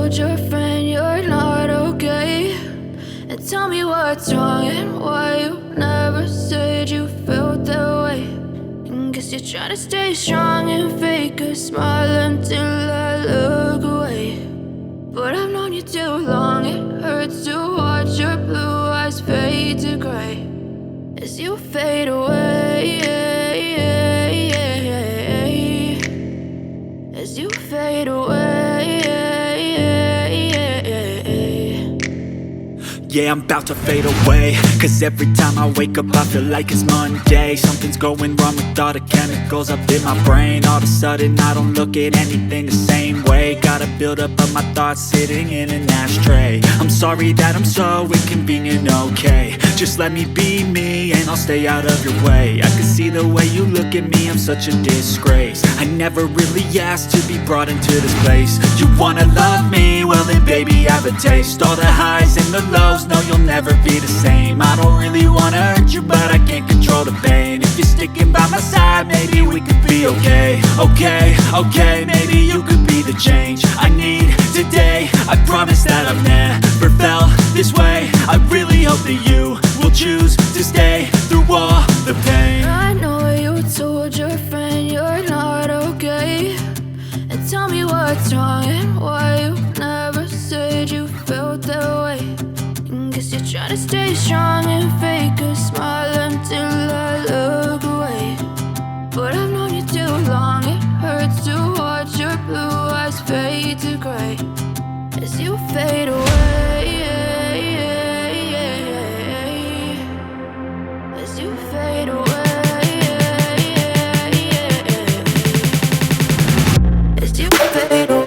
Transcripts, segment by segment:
told your friend you're not okay? And tell me what's wrong and why you never said you felt that way. And guess you're trying to stay strong and fake a smile until I look away. But I've known you too long, it hurts to watch your blue eyes fade to gray as you fade away, as you fade away. Yeah, I'm about to fade away, cause every time I wake up I feel like it's Monday. Something's going wrong with all the chemicals up in my brain. All of a sudden I don't look at anything the same way. Got a buildup of my thoughts sitting in an ashtray. I'm sorry that I'm so inconvenient, okay? Just let me be me and I'll stay out of your way. I can see the way you look at me, I'm such a disgrace. I never really asked to be brought into this place. You wanna love me? Well then baby, have a taste. All the highs and the lows, no, you'll never be the same. I don't really wanna hurt you, but I can't control the pain. If you're sticking by my side, maybe we could be okay. Okay, maybe you could be the change I need today. I promise that I've never felt this way. I really hope that you will choose to stay through all the pain. I know you told your friend you're not okay. And tell me what's wrong and why you never said you felt that way. Guess you're trying to stay strong and fake a smile until I look away. But I've known you too long, it hurts to watch your blue eyes fade to gray as you fade away, as you fade away, as you fade away.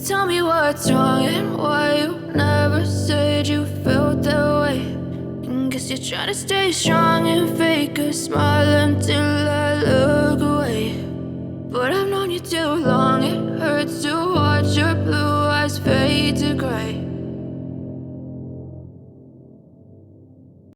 Tell me what's wrong and why you never said you felt that way. And guess you're trying to stay strong and fake a smile until I look away. But I've known you too long, it hurts to watch your blue eyes fade to gray